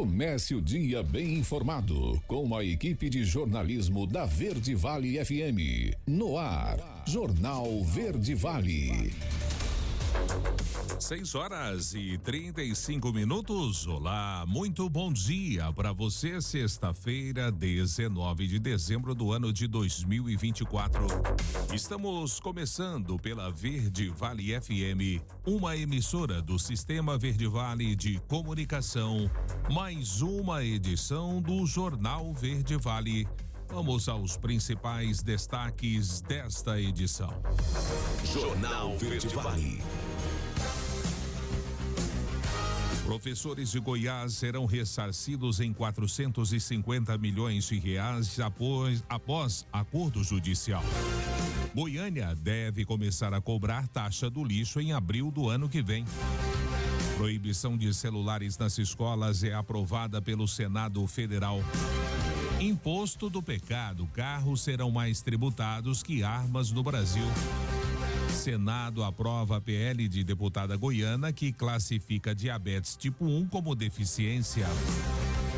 Comece o dia bem informado com a equipe de jornalismo da Verde Vale FM. No ar, Jornal Verde Vale. 6h35. Olá, muito bom dia para você. Sexta-feira, 19 de dezembro do ano de 2024. Estamos começando pela Verde Vale FM, uma emissora do Sistema Verde Vale de Comunicação. Mais uma edição do Jornal Verde Vale. Vamos aos principais destaques desta edição. Jornal Verde Vale. Professores de Goiás serão ressarcidos em 450 milhões de reais após acordo judicial. Goiânia deve começar a cobrar taxa do lixo em abril do ano que vem. Proibição de celulares nas escolas é aprovada pelo Senado Federal. Imposto do pecado: carros serão mais tributados que armas no Brasil. Senado aprova a PL de deputada goiana que classifica diabetes tipo 1 como deficiência.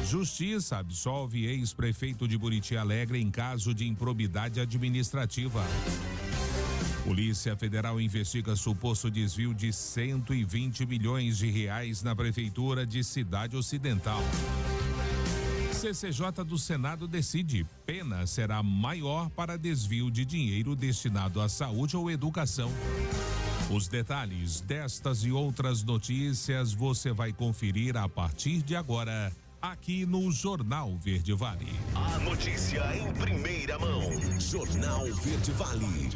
Justiça absolve ex-prefeito de Buriti Alegre em caso de improbidade administrativa. Polícia Federal investiga suposto desvio de 120 milhões de reais na prefeitura de Cidade Ocidental. CCJ do Senado decide: pena será maior para desvio de dinheiro destinado à saúde ou educação. Os detalhes destas e outras notícias você vai conferir a partir de agora, aqui no Jornal Verde Vale. A notícia em primeira mão. Jornal Verde Vale.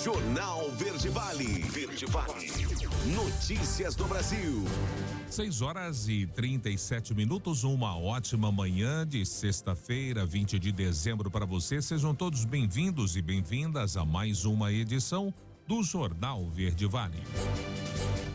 Jornal Verde Vale. Verde Vale. Notícias do Brasil. 6h37. Uma ótima manhã de sexta-feira, 20 de dezembro para você. Sejam todos bem-vindos e bem-vindas a mais uma edição do Jornal Verde Vale.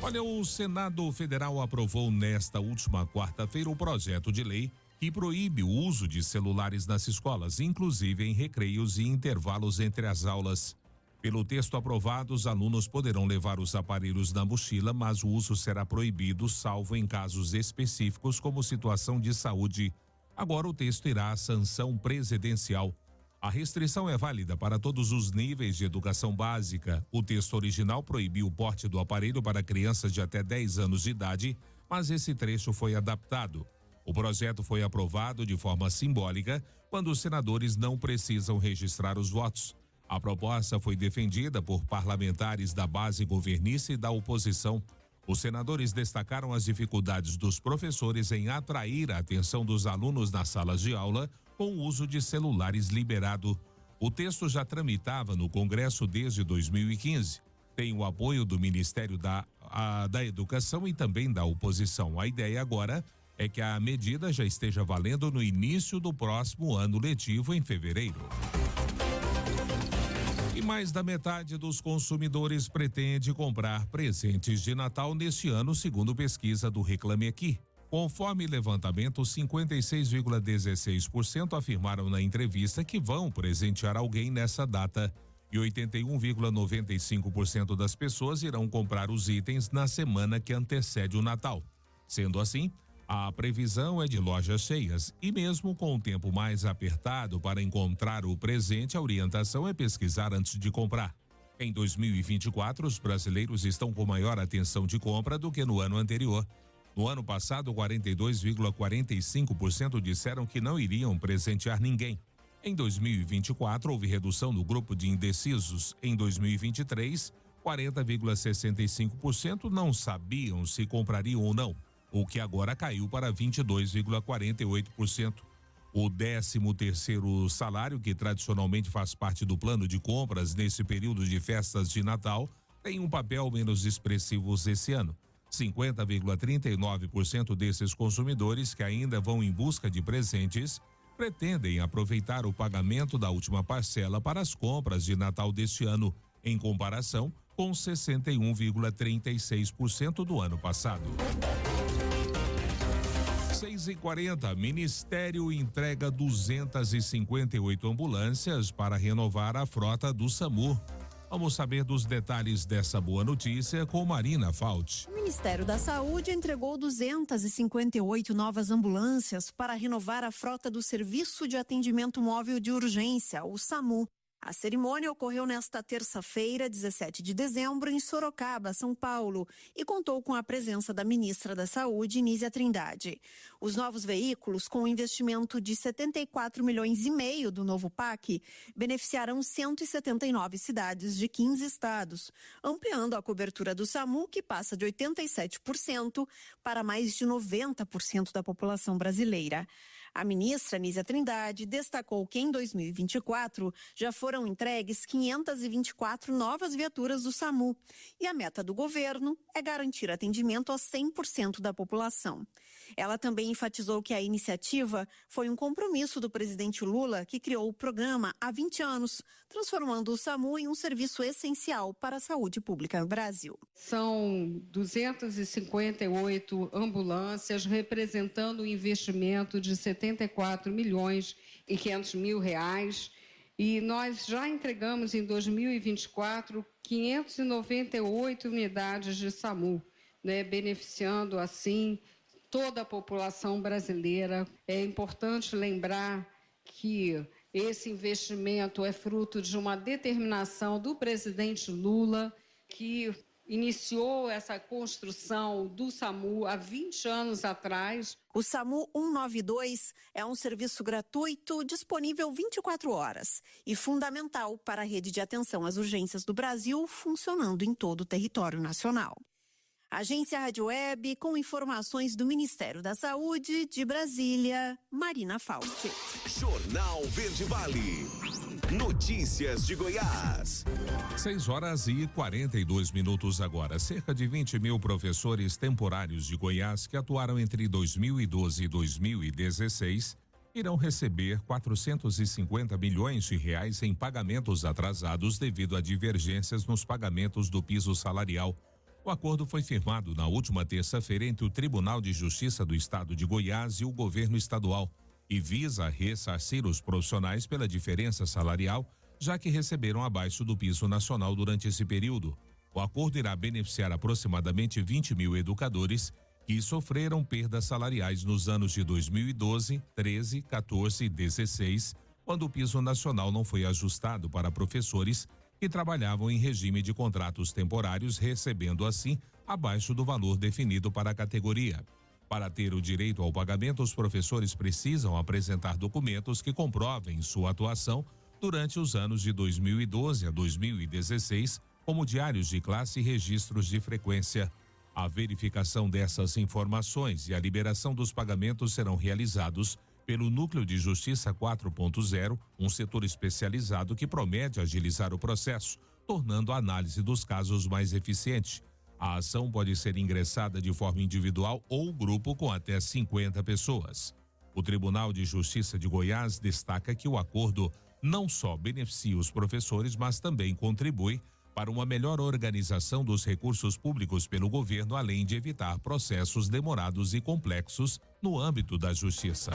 Olha, o Senado Federal aprovou nesta última quarta-feira o projeto de lei que proíbe o uso de celulares nas escolas, inclusive em recreios e intervalos entre as aulas. Pelo texto aprovado, os alunos poderão levar os aparelhos na mochila, mas o uso será proibido, salvo em casos específicos, como situação de saúde. Agora o texto irá à sanção presidencial. A restrição é válida para todos os níveis de educação básica. O texto original proibiu o porte do aparelho para crianças de até 10 anos de idade, mas esse trecho foi adaptado. O projeto foi aprovado de forma simbólica, quando os senadores não precisam registrar os votos. A proposta foi defendida por parlamentares da base governista e da oposição. Os senadores destacaram as dificuldades dos professores em atrair a atenção dos alunos nas salas de aula com o uso de celulares liberado. O texto já tramitava no Congresso desde 2015. Tem o apoio do Ministério da Educação e também da oposição. A ideia agora é que a medida já esteja valendo no início do próximo ano letivo, em fevereiro. E mais da metade dos consumidores pretende comprar presentes de Natal neste ano, segundo pesquisa do Reclame Aqui. Conforme levantamento, 56,16% afirmaram na entrevista que vão presentear alguém nessa data e 81,95% das pessoas irão comprar os itens na semana que antecede o Natal. Sendo assim, a previsão é de lojas cheias e mesmo com o tempo mais apertado para encontrar o presente, a orientação é pesquisar antes de comprar. Em 2024, os brasileiros estão com maior atenção de compra do que no ano anterior. No ano passado, 42,45% disseram que não iriam presentear ninguém. Em 2024, houve redução no grupo de indecisos. Em 2023, 40,65% não sabiam se comprariam ou não, o que agora caiu para 22,48%. O 13º salário, que tradicionalmente faz parte do plano de compras nesse período de festas de Natal, tem um papel menos expressivo esse ano. 50,39% desses consumidores que ainda vão em busca de presentes pretendem aproveitar o pagamento da última parcela para as compras de Natal deste ano, em comparação com 61,36% do ano passado. 6h40, Ministério entrega 258 ambulâncias para renovar a frota do SAMU. Vamos saber dos detalhes dessa boa notícia com Marina Fauci. O Ministério da Saúde entregou 258 novas ambulâncias para renovar a frota do Serviço de Atendimento Móvel de Urgência, o SAMU. A cerimônia ocorreu nesta terça-feira, 17 de dezembro, em Sorocaba, São Paulo, e contou com a presença da ministra da Saúde, Nízia Trindade. Os novos veículos, com um investimento de 74 milhões e meio do novo PAC, beneficiarão 179 cidades de 15 estados, ampliando a cobertura do SAMU, que passa de 87% para mais de 90% da população brasileira. A ministra Nízia Trindade destacou que em 2024 já foram entregues 524 novas viaturas do SAMU e a meta do governo é garantir atendimento a 100% da população. Ela também enfatizou que a iniciativa foi um compromisso do presidente Lula, que criou o programa há 20 anos, transformando o SAMU em um serviço essencial para a saúde pública no Brasil. São 258 ambulâncias, representando um investimento de 74 milhões e 500 mil reais. E nós já entregamos em 2024 598 unidades de SAMU, beneficiando assim toda a população brasileira. É importante lembrar que esse investimento é fruto de uma determinação do presidente Lula, que iniciou essa construção do SAMU há 20 anos atrás. O SAMU 192 é um serviço gratuito disponível 24 horas e fundamental para a rede de atenção às urgências do Brasil, funcionando em todo o território nacional. Agência Rádio Web, com informações do Ministério da Saúde, de Brasília, Marina Fauci. Jornal Verde Vale. Notícias de Goiás. 6h42 agora. Cerca de 20 mil professores temporários de Goiás que atuaram entre 2012 e 2016 irão receber 450 milhões de reais em pagamentos atrasados devido a divergências nos pagamentos do piso salarial. O acordo foi firmado na última terça-feira entre o Tribunal de Justiça do Estado de Goiás e o governo estadual e visa ressarcir os profissionais pela diferença salarial, já que receberam abaixo do piso nacional durante esse período. O acordo irá beneficiar aproximadamente 20 mil educadores que sofreram perdas salariais nos anos de 2012, 13, 14 e 16, quando o piso nacional não foi ajustado para professores que trabalhavam em regime de contratos temporários, recebendo assim abaixo do valor definido para a categoria. Para ter o direito ao pagamento, os professores precisam apresentar documentos que comprovem sua atuação durante os anos de 2012 a 2016, como diários de classe e registros de frequência. A verificação dessas informações e a liberação dos pagamentos serão realizados pelo Núcleo de Justiça 4.0, um setor especializado que promete agilizar o processo, tornando a análise dos casos mais eficiente. A ação pode ser ingressada de forma individual ou grupo com até 50 pessoas. O Tribunal de Justiça de Goiás destaca que o acordo não só beneficia os professores, mas também contribui para uma melhor organização dos recursos públicos pelo governo, além de evitar processos demorados e complexos no âmbito da justiça.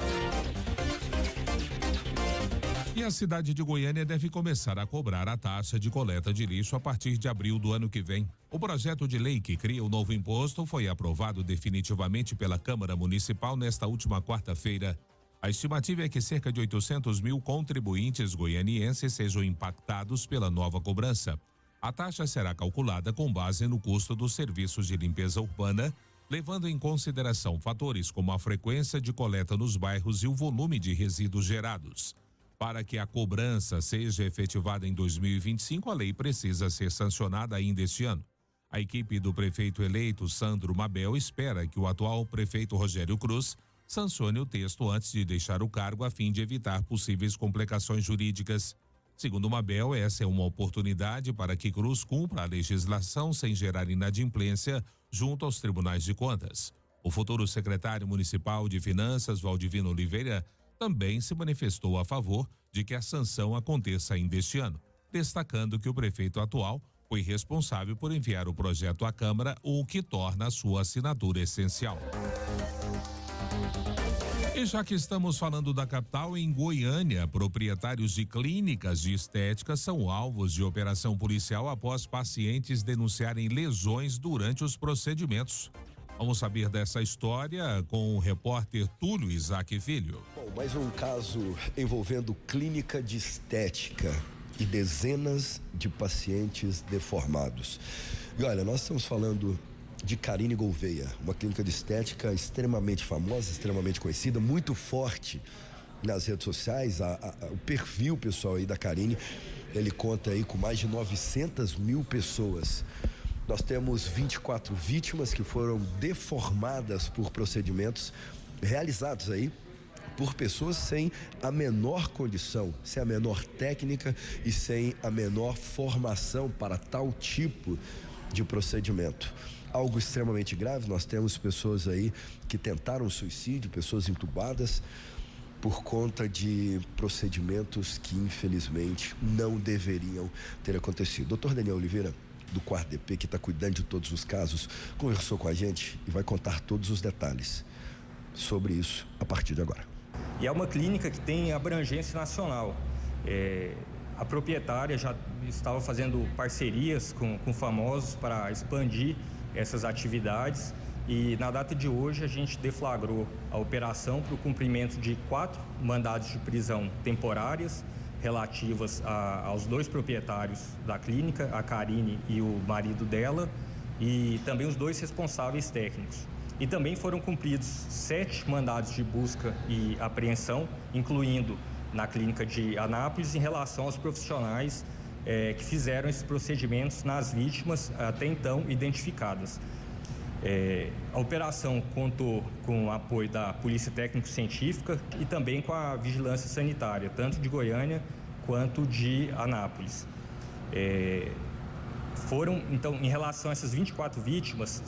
E a cidade de Goiânia deve começar a cobrar a taxa de coleta de lixo a partir de abril do ano que vem. O projeto de lei que cria o novo imposto foi aprovado definitivamente pela Câmara Municipal nesta última quarta-feira. A estimativa é que cerca de 800 mil contribuintes goianienses sejam impactados pela nova cobrança. A taxa será calculada com base no custo dos serviços de limpeza urbana, levando em consideração fatores como a frequência de coleta nos bairros e o volume de resíduos gerados. Para que a cobrança seja efetivada em 2025, a lei precisa ser sancionada ainda este ano. A equipe do prefeito eleito, Sandro Mabel, espera que o atual prefeito Rogério Cruz sancione o texto antes de deixar o cargo, a fim de evitar possíveis complicações jurídicas. Segundo Mabel, essa é uma oportunidade para que Cruz cumpra a legislação sem gerar inadimplência junto aos tribunais de contas. O futuro secretário municipal de Finanças, Valdivino Oliveira, também se manifestou a favor de que a sanção aconteça ainda este ano, destacando que o prefeito atual foi responsável por enviar o projeto à Câmara, o que torna a sua assinatura essencial. E já que estamos falando da capital, em Goiânia, proprietários de clínicas de estética são alvos de operação policial após pacientes denunciarem lesões durante os procedimentos. Vamos saber dessa história com o repórter Túlio Isaac Filho. Bom, mais um caso envolvendo clínica de estética e dezenas de pacientes deformados. E olha, nós estamos falando de Karine Gouveia, uma clínica de estética extremamente famosa, extremamente conhecida, muito forte nas redes sociais. O perfil pessoal aí da Karine, ele conta aí com mais de 900 mil pessoas. Nós temos 24 vítimas que foram deformadas por procedimentos realizados aí por pessoas sem a menor condição, sem a menor técnica e sem a menor formação para tal tipo de procedimento. Algo extremamente grave. Nós temos pessoas aí que tentaram suicídio, pessoas entubadas por conta de procedimentos que infelizmente não deveriam ter acontecido. Dr. Daniel Oliveira, do 4º DP, que está cuidando de todos os casos, conversou com a gente e vai contar todos os detalhes sobre isso a partir de agora. E é uma clínica que tem abrangência nacional. A proprietária já estava fazendo parcerias com famosos para expandir essas atividades e na data de hoje a gente deflagrou a operação para o cumprimento de 4 mandados de prisão temporárias relativas aos 2 proprietários da clínica, a Karine e o marido dela, e também os 2 responsáveis técnicos. E também foram cumpridos 7 mandados de busca e apreensão, incluindo na clínica de Anápolis, em relação aos profissionais que fizeram esses procedimentos nas vítimas até então identificadas. A operação contou com o apoio da Polícia Técnico-Científica e também com a Vigilância Sanitária, tanto de Goiânia quanto de Anápolis. Então, em relação a essas 24 vítimas,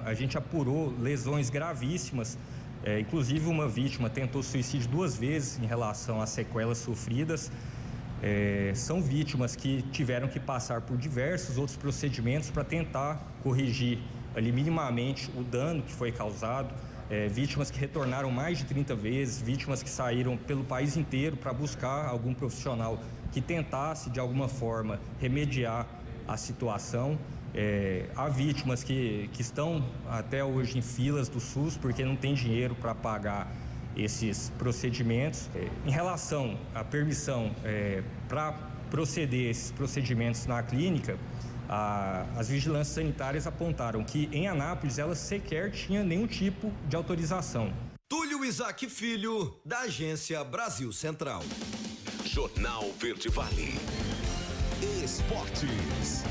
a gente apurou lesões gravíssimas, inclusive uma vítima tentou suicídio 2 vezes em relação às sequelas sofridas. São vítimas que tiveram que passar por diversos outros procedimentos para tentar corrigir ali minimamente o dano que foi causado, vítimas que retornaram mais de 30 vezes, vítimas que saíram pelo país inteiro para buscar algum profissional que tentasse de alguma forma remediar a situação. Há vítimas que estão até hoje em filas do SUS porque não tem dinheiro para pagar esses procedimentos. Em relação à permissão para proceder esses procedimentos na clínica, as vigilâncias sanitárias apontaram que em Anápolis ela sequer tinha nenhum tipo de autorização. Túlio Isaac Filho, da Agência Brasil Central. Jornal Verde Vale. Esportes.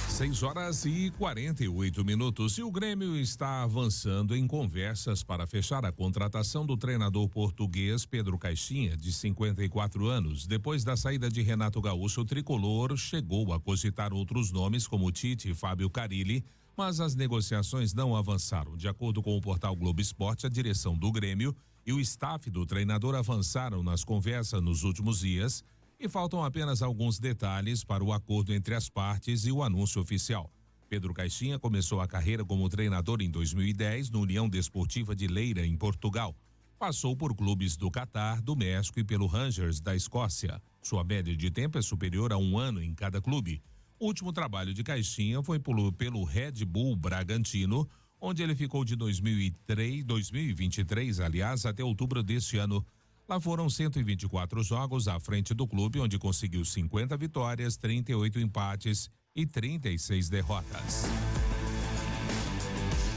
6h48. E o Grêmio está avançando em conversas para fechar a contratação do treinador português Pedro Caixinha, de 54 anos. Depois da saída de Renato Gaúcho, o tricolor chegou a cogitar outros nomes como Tite e Fábio Carille, mas as negociações não avançaram. De acordo com o portal Globo Esporte, a direção do Grêmio e o staff do treinador avançaram nas conversas nos últimos dias e faltam apenas alguns detalhes para o acordo entre as partes e o anúncio oficial. Pedro Caixinha começou a carreira como treinador em 2010 no União Desportiva de Leira, em Portugal. Passou por clubes do Catar, do México e pelo Rangers da Escócia. Sua média de tempo é superior a 1 ano em cada clube. O último trabalho de Caixinha foi pelo Red Bull Bragantino, onde ele ficou de 2023, até outubro deste ano. Lá foram 124 jogos à frente do clube, onde conseguiu 50 vitórias, 38 empates e 36 derrotas.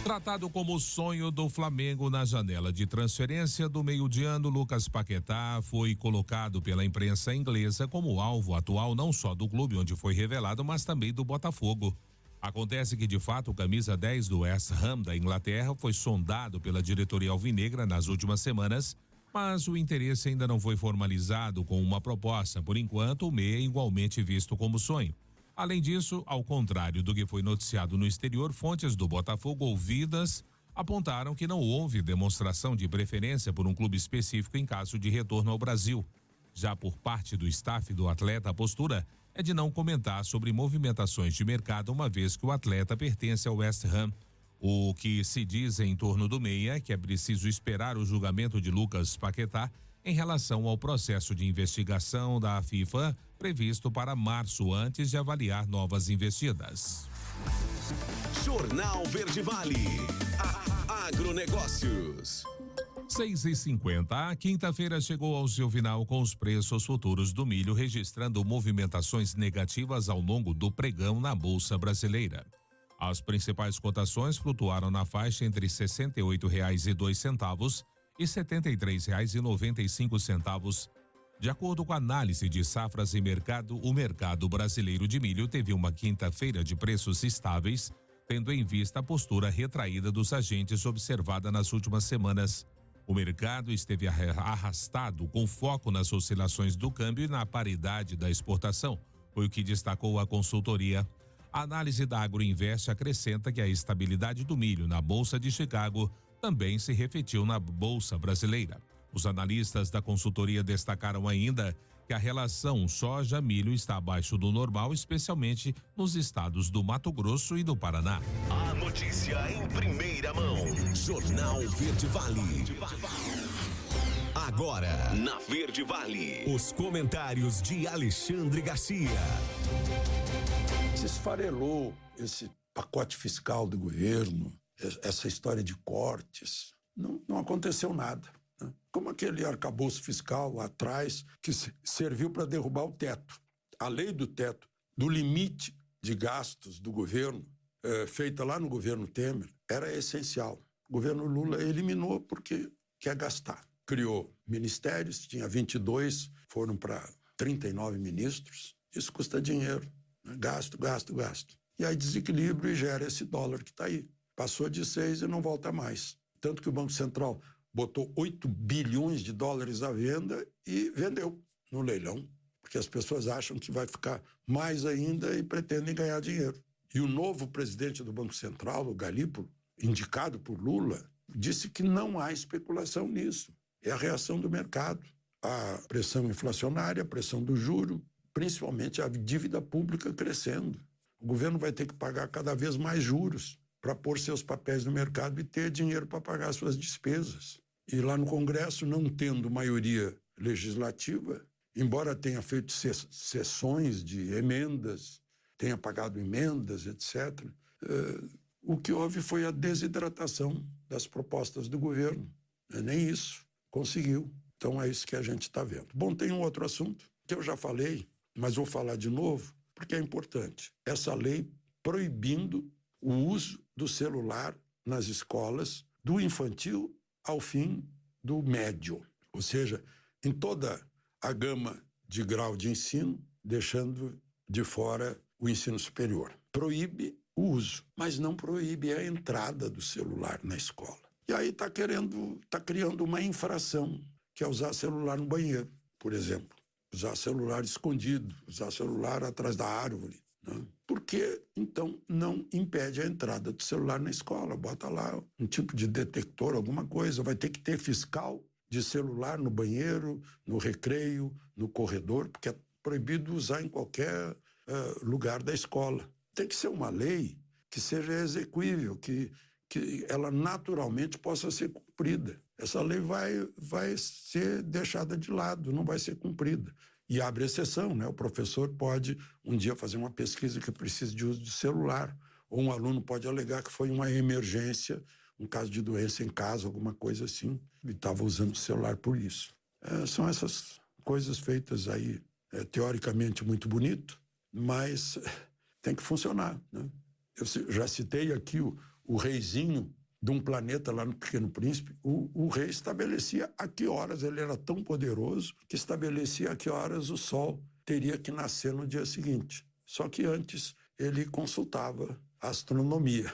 Tratado como o sonho do Flamengo na janela de transferência do meio de ano, Lucas Paquetá foi colocado pela imprensa inglesa como alvo atual não só do clube onde foi revelado, mas também do Botafogo. Acontece que, de fato, o camisa 10 do West Ham da Inglaterra foi sondado pela diretoria alvinegra nas últimas semanas, mas o interesse ainda não foi formalizado com uma proposta. Por enquanto, o meia é igualmente visto como sonho. Além disso, ao contrário do que foi noticiado no exterior, fontes do Botafogo ouvidas apontaram que não houve demonstração de preferência por um clube específico em caso de retorno ao Brasil. Já por parte do staff do atleta, a postura é de não comentar sobre movimentações de mercado, uma vez que o atleta pertence ao West Ham. O que se diz em torno do MEI é que é preciso esperar o julgamento de Lucas Paquetá em relação ao processo de investigação da FIFA previsto para março, antes de avaliar novas investidas. Jornal Verde Vale. Agronegócios. 6h50. A quinta-feira chegou ao seu final com os preços futuros do milho registrando movimentações negativas ao longo do pregão na Bolsa Brasileira. As principais cotações flutuaram na faixa entre R$ 68,02 e R$ 73,95. De acordo com a análise de safras e mercado, o mercado brasileiro de milho teve uma quinta-feira de preços estáveis, tendo em vista a postura retraída dos agentes observada nas últimas semanas. O mercado esteve arrastado com foco nas oscilações do câmbio e na paridade da exportação, foi o que destacou a consultoria. A análise da Agroinvest acrescenta que a estabilidade do milho na Bolsa de Chicago também se refletiu na Bolsa Brasileira. Os analistas da consultoria destacaram ainda que a relação soja-milho está abaixo do normal, especialmente nos estados do Mato Grosso e do Paraná. A notícia em primeira mão. Jornal Verde Vale. Agora, na Verde Vale, os comentários de Alexandre Garcia. Se esfarelou esse pacote fiscal do governo, essa história de cortes, não aconteceu nada. Como aquele arcabouço fiscal lá atrás que serviu para derrubar o teto. A lei do teto, do limite de gastos do governo, feita lá no governo Temer, era essencial. O governo Lula eliminou porque quer gastar. Criou ministérios, tinha 22, foram para 39 ministros. Isso custa dinheiro, né? Gasto. E aí desequilíbrio e gera esse dólar que está aí. Passou de 6 e não volta mais. Tanto que o Banco Central botou 8 bilhões de dólares à venda e vendeu no leilão, porque as pessoas acham que vai ficar mais ainda e pretendem ganhar dinheiro. E o novo presidente do Banco Central, o Galípolo, indicado por Lula, disse que não há especulação nisso. É a reação do mercado. A pressão inflacionária, a pressão do juro, principalmente a dívida pública crescendo. O governo vai ter que pagar cada vez mais juros para pôr seus papéis no mercado e ter dinheiro para pagar suas despesas. E lá no Congresso, não tendo maioria legislativa, embora tenha feito sessões de emendas, tenha pagado emendas, etc., o que houve foi a desidratação das propostas do governo. Nem isso conseguiu. Então é isso que a gente está vendo. Bom, tem um outro assunto que eu já falei, mas vou falar de novo, porque é importante. Essa lei proibindo o uso do celular nas escolas, do infantil ao fim do médio, ou seja, em toda a gama de grau de ensino, deixando de fora o ensino superior. Proíbe o uso, mas não proíbe a entrada do celular na escola. E aí está criando uma infração, que é usar celular no banheiro, por exemplo. Usar celular escondido, usar celular atrás da árvore. Por que, então, não impede a entrada do celular na escola? Bota lá um tipo de detector, alguma coisa. Vai ter que ter fiscal de celular no banheiro, no recreio, no corredor, porque é proibido usar em qualquer lugar da escola. Tem que ser uma lei que seja execuível, que ela naturalmente possa ser cumprida. Essa lei vai ser deixada de lado, não vai ser cumprida. E abre exceção, né? O professor pode um dia fazer uma pesquisa que precisa de uso de celular, ou um aluno pode alegar que foi uma emergência, um caso de doença em casa, alguma coisa assim, e estava usando o celular por isso. São essas coisas feitas aí, teoricamente muito bonito, mas tem que funcionar, né? Eu já citei aqui o reizinho de um planeta lá no Pequeno Príncipe. O rei estabelecia a que horas, ele era tão poderoso que estabelecia a que horas o sol teria que nascer no dia seguinte. Só que antes ele consultava a astronomia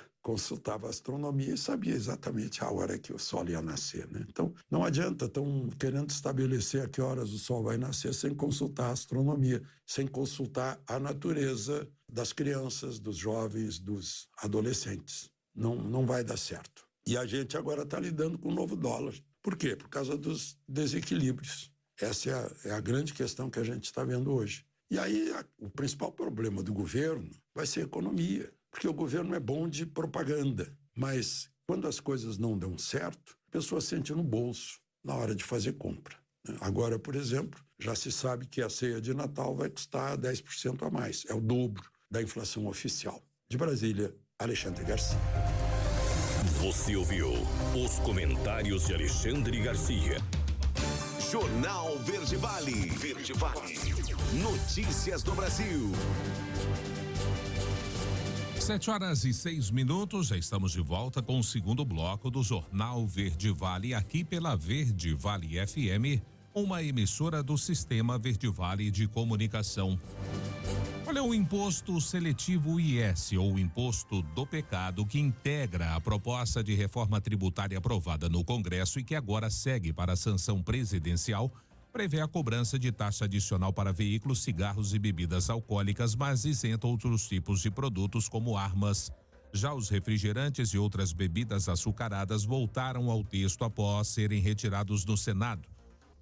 e sabia exatamente a hora que o sol ia nascer, né? Então, não adianta, estão querendo estabelecer a que horas o sol vai nascer sem consultar a astronomia, sem consultar a natureza das crianças, dos jovens, dos adolescentes. Não vai dar certo. E a gente agora está lidando com o novo dólar. Por quê? Por causa dos desequilíbrios. Essa é a grande questão que a gente está vendo hoje. E aí o principal problema do governo vai ser a economia, porque o governo é bom de propaganda, Mas quando as coisas não dão certo, a pessoa sente no bolso na hora de fazer compra. Agora, por exemplo, já se sabe que a ceia de Natal vai custar 10% a mais. É o dobro da inflação oficial. De Brasília, Alexandre Garcia. Você ouviu os comentários de Alexandre Garcia. Jornal Verde Vale. Verde Vale. Notícias do Brasil. 7h06, já estamos de volta com o segundo bloco do Jornal Verde Vale, aqui pela Verde Vale FM, uma emissora do Sistema Verde Vale de Comunicação. Olha, o Imposto Seletivo IS, ou Imposto do Pecado, que integra a proposta de reforma tributária aprovada no Congresso e que agora segue para a sanção presidencial, prevê a cobrança de taxa adicional para veículos, cigarros e bebidas alcoólicas, mas isenta outros tipos de produtos como armas. Já os refrigerantes e outras bebidas açucaradas voltaram ao texto após serem retirados no Senado.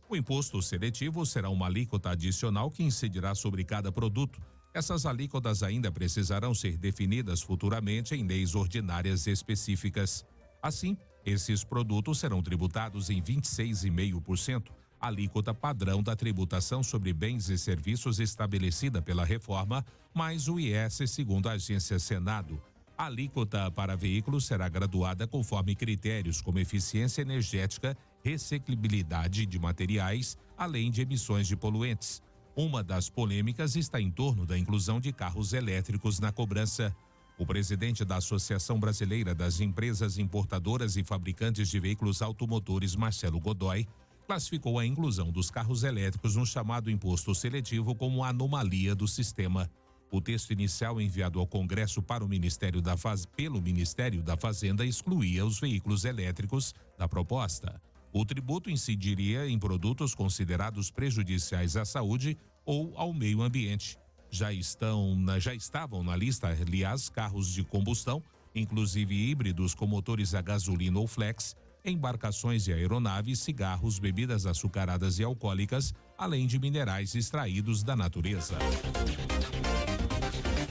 O imposto seletivo será uma alíquota adicional que incidirá sobre cada produto. Essas alíquotas ainda precisarão ser definidas futuramente em leis ordinárias específicas. Assim, esses produtos serão tributados em 26,5%. Alíquota padrão da tributação sobre bens e serviços estabelecida pela reforma, mais o IS, segundo a agência Senado. A alíquota para veículos será graduada conforme critérios como eficiência energética, reciclabilidade de materiais, além de emissões de poluentes. Uma das polêmicas está em torno da inclusão de carros elétricos na cobrança. O presidente da Associação Brasileira das Empresas Importadoras e Fabricantes de Veículos Automotores, Marcelo Godoy, classificou a inclusão dos carros elétricos no chamado imposto seletivo como anomalia do sistema. O texto inicial enviado ao Congresso para o pelo Ministério da Fazenda excluía os veículos elétricos da proposta. O tributo incidiria em produtos considerados prejudiciais à saúde ou ao meio ambiente. Já estavam na lista, aliás, carros de combustão, inclusive híbridos com motores a gasolina ou flex, embarcações e aeronaves, cigarros, bebidas açucaradas e alcoólicas, além de minerais extraídos da natureza.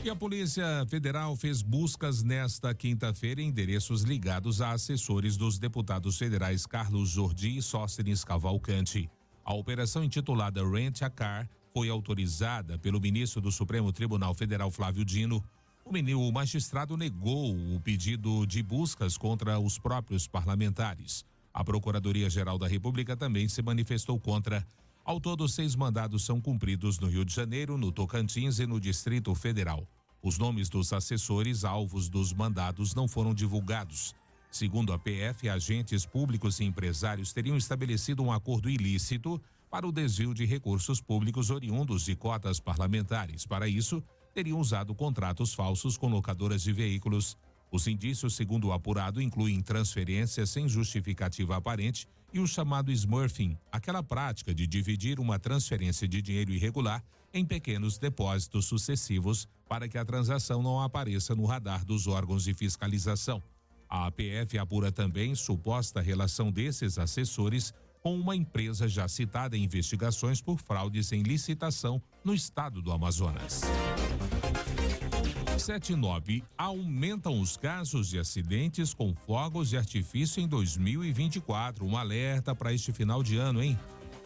E a Polícia Federal fez buscas nesta quinta-feira em endereços ligados a assessores dos deputados federais Carlos Jordi e Sóstenes Cavalcante. A operação, intitulada Rent a Car, foi autorizada pelo ministro do Supremo Tribunal Federal, Flávio Dino. O magistrado negou o pedido de buscas contra os próprios parlamentares. A Procuradoria-Geral da República também se manifestou contra. Ao todo, 6 mandados são cumpridos no Rio de Janeiro, no Tocantins e no Distrito Federal. Os nomes dos assessores alvos dos mandados não foram divulgados. Segundo a PF, agentes públicos e empresários teriam estabelecido um acordo ilícito para o desvio de recursos públicos oriundos de cotas parlamentares. Para isso, teriam usado contratos falsos com locadoras de veículos. Os indícios, segundo o apurado, incluem transferências sem justificativa aparente e o chamado smurfing, aquela prática de dividir uma transferência de dinheiro irregular em pequenos depósitos sucessivos para que a transação não apareça no radar dos órgãos de fiscalização. A APF apura também suposta relação desses assessores com uma empresa já citada em investigações por fraudes em licitação no estado do Amazonas. 7/9. Aumentam os casos de acidentes com fogos de artifício em 2024. Um alerta para este final de ano, hein?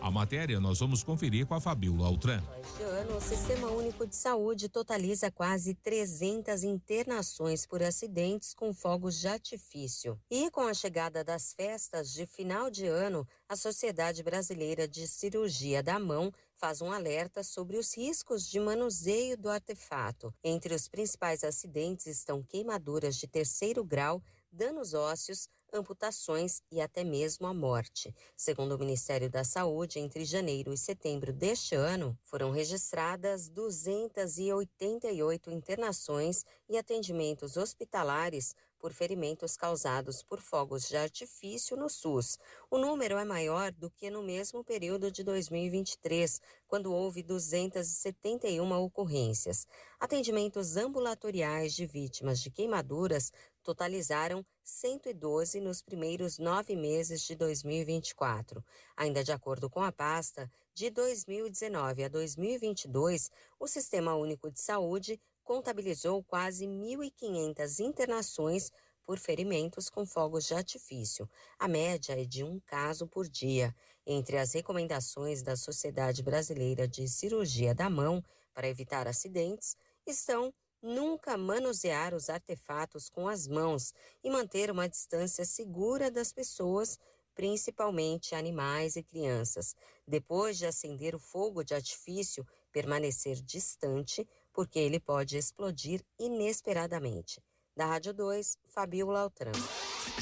A matéria nós vamos conferir com a Fabíola Altran. Este ano, o Sistema Único de Saúde totaliza quase 300 internações por acidentes com fogos de artifício. E com a chegada das festas de final de ano, a Sociedade Brasileira de Cirurgia da Mão faz um alerta sobre os riscos de manuseio do artefato. Entre os principais acidentes estão queimaduras de 3º grau, danos ósseos, amputações e até mesmo a morte. Segundo o Ministério da Saúde, entre janeiro e setembro deste ano, foram registradas 288 internações e atendimentos hospitalares por ferimentos causados por fogos de artifício no SUS. O número é maior do que no mesmo período de 2023, quando houve 271 ocorrências. Atendimentos ambulatoriais de vítimas de queimaduras totalizaram 112 nos primeiros 9 meses de 2024. Ainda de acordo com a pasta, de 2019 a 2022, o Sistema Único de Saúde contabilizou quase 1.500 internações por por ferimentos com fogos de artifício. A média é de 1 caso por dia. Entre as recomendações da Sociedade Brasileira de Cirurgia da Mão para evitar acidentes estão nunca manusear os artefatos com as mãos e manter uma distância segura das pessoas, principalmente animais e crianças. Depois de acender o fogo de artifício, permanecer distante, porque ele pode explodir inesperadamente. Da Rádio 2, Fabiola Altran.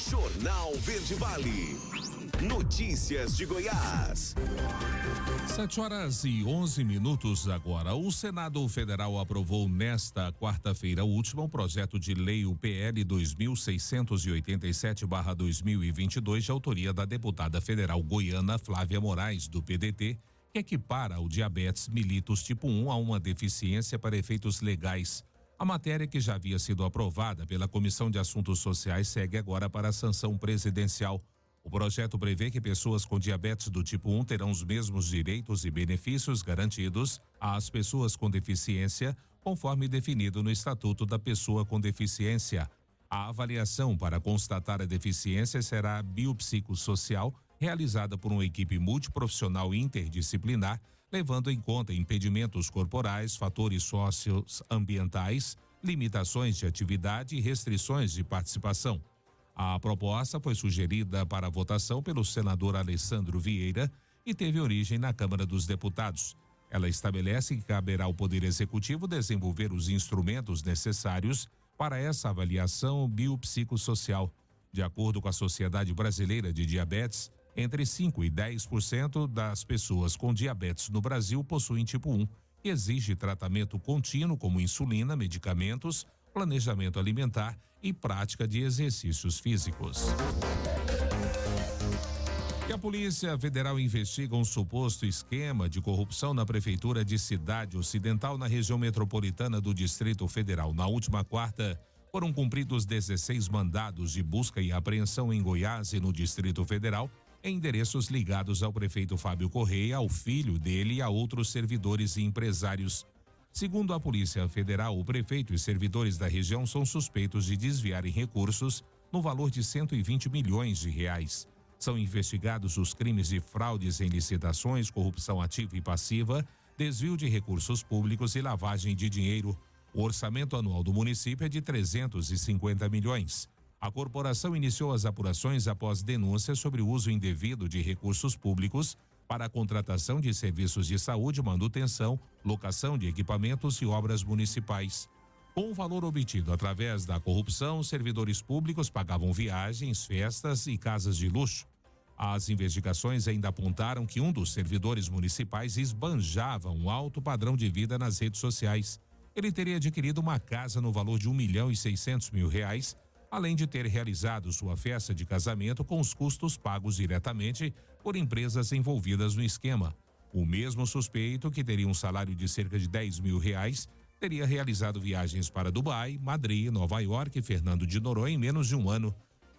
Jornal Verde Vale. Notícias de Goiás. 7h11 agora. O Senado Federal aprovou nesta quarta-feira última o projeto de lei, o PL 2687/2022, de autoria da deputada federal goiana Flávia Moraes, do PDT, que equipara o diabetes mellitus tipo 1 a uma deficiência para efeitos legais. A matéria, que já havia sido aprovada pela Comissão de Assuntos Sociais, segue agora para a sanção presidencial. O projeto prevê que pessoas com diabetes do tipo 1 terão os mesmos direitos e benefícios garantidos às pessoas com deficiência, conforme definido no Estatuto da Pessoa com Deficiência. A avaliação para constatar a deficiência será biopsicossocial, realizada por uma equipe multiprofissional interdisciplinar, levando em conta impedimentos corporais, fatores socioambientais, limitações de atividade e restrições de participação. A proposta foi sugerida para votação pelo senador Alessandro Vieira e teve origem na Câmara dos Deputados. Ela estabelece que caberá ao Poder Executivo desenvolver os instrumentos necessários para essa avaliação biopsicossocial. De acordo com a Sociedade Brasileira de Diabetes, entre 5% e 10% das pessoas com diabetes no Brasil possuem tipo 1, que exige tratamento contínuo como insulina, medicamentos, planejamento alimentar e prática de exercícios físicos. E a Polícia Federal investiga um suposto esquema de corrupção na Prefeitura de Cidade Ocidental, na região metropolitana do Distrito Federal. Na última quarta, foram cumpridos 16 mandados de busca e apreensão em Goiás e no Distrito Federal, em endereços ligados ao prefeito Fábio Correia, ao filho dele e a outros servidores e empresários. Segundo a Polícia Federal, o prefeito e servidores da região são suspeitos de desviarem recursos no valor de 120 milhões de reais. São investigados os crimes de fraudes em licitações, corrupção ativa e passiva, desvio de recursos públicos e lavagem de dinheiro. O orçamento anual do município é de 350 milhões. A corporação iniciou as apurações após denúncias sobre o uso indevido de recursos públicos para a contratação de serviços de saúde, manutenção, locação de equipamentos e obras municipais. Com o valor obtido através da corrupção, servidores públicos pagavam viagens, festas e casas de luxo. As investigações ainda apontaram que um dos servidores municipais esbanjava um alto padrão de vida nas redes sociais. Ele teria adquirido uma casa no valor de R$1.600.000, além de ter realizado sua festa de casamento com os custos pagos diretamente por empresas envolvidas no esquema. O mesmo suspeito, que teria um salário de cerca de R$10.000, teria realizado viagens para Dubai, Madrid, Nova York e Fernando de Noronha em menos de um ano.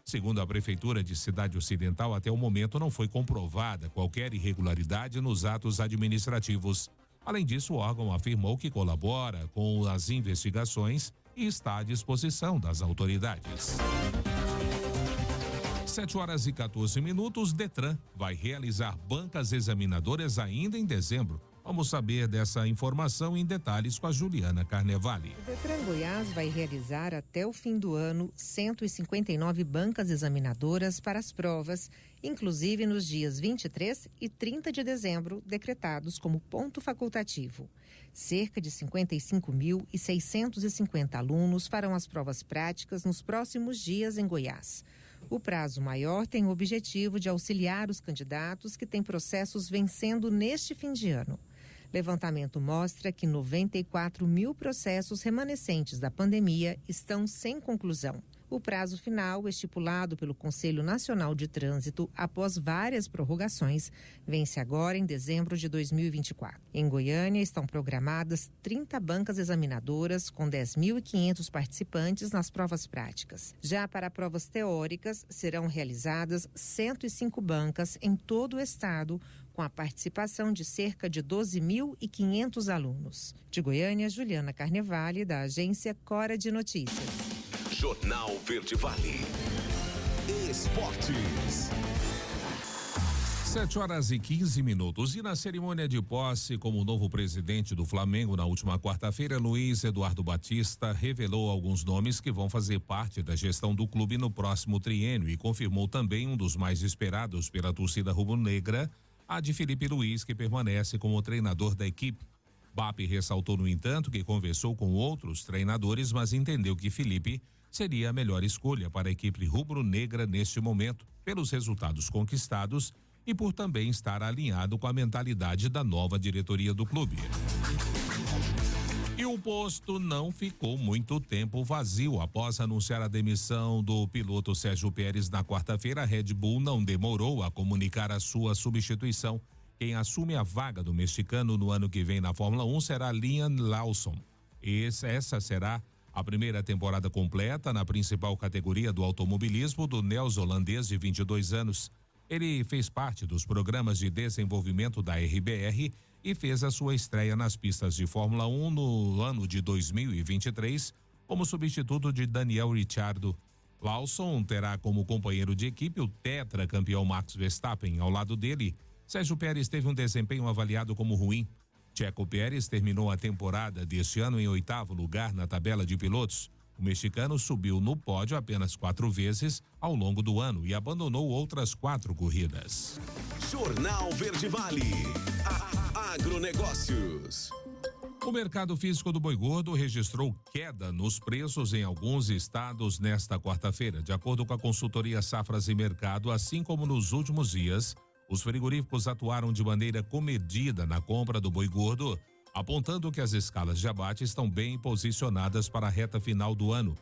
Segundo a Prefeitura de Cidade Ocidental, até o momento não foi comprovada qualquer irregularidade nos atos administrativos. Além disso, o órgão afirmou que colabora com as investigações e está à disposição das autoridades. 7h14. Detran vai realizar bancas examinadoras ainda em dezembro. Vamos saber dessa informação em detalhes com a Juliana Carnevale. O Detran Goiás vai realizar até o fim do ano 159 bancas examinadoras para as provas, inclusive nos dias 23 e 30 de dezembro, decretados como ponto facultativo. Cerca de 55.650 alunos farão as provas práticas nos próximos dias em Goiás. O prazo maior tem o objetivo de auxiliar os candidatos que têm processos vencendo neste fim de ano. Levantamento mostra que 94 mil processos remanescentes da pandemia estão sem conclusão. O prazo final, estipulado pelo Conselho Nacional de Trânsito após várias prorrogações, vence agora em dezembro de 2024. Em Goiânia estão programadas 30 bancas examinadoras com 10.500 participantes nas provas práticas. Já para provas teóricas, serão realizadas 105 bancas em todo o estado, com a participação de cerca de 12.500 alunos. De Goiânia, Juliana Carnevale, da agência Cora de Notícias. Jornal Verde Vale. Esportes. 7h15. E na cerimônia de posse como novo presidente do Flamengo na última quarta-feira, Luiz Eduardo Batista revelou alguns nomes que vão fazer parte da gestão do clube no próximo triênio e confirmou também um dos mais esperados pela torcida rubro-negra, a de Felipe Luiz, que permanece como treinador da equipe. BAP ressaltou, no entanto, que conversou com outros treinadores, mas entendeu que Felipe seria a melhor escolha para a equipe rubro-negra neste momento, pelos resultados conquistados e por também estar alinhado com a mentalidade da nova diretoria do clube. E o posto não ficou muito tempo vazio. Após anunciar a demissão do piloto Sérgio Pérez na quarta-feira, a Red Bull não demorou a comunicar a sua substituição. Quem assume a vaga do mexicano no ano que vem na Fórmula 1 será Liam Lawson. Essa será a primeira temporada completa na principal categoria do automobilismo do neozelandês de 22 anos. Ele fez parte dos programas de desenvolvimento da RBR e fez a sua estreia nas pistas de Fórmula 1 no ano de 2023 como substituto de Daniel Ricciardo. Lawson terá como companheiro de equipe o tetracampeão Max Verstappen. Ao lado dele, Sérgio Pérez teve um desempenho avaliado como ruim. Checo Pérez terminou a temporada deste ano em 8º lugar na tabela de pilotos. O mexicano subiu no pódio apenas 4 vezes ao longo do ano e abandonou outras 4 corridas. Jornal Verde Vale. Agronegócios. O mercado físico do boi gordo registrou queda nos preços em alguns estados nesta quarta-feira. De acordo com a consultoria Safras e Mercado, assim como nos últimos dias, os frigoríficos atuaram de maneira comedida na compra do boi gordo, apontando que as escalas de abate estão bem posicionadas para a reta final do ano.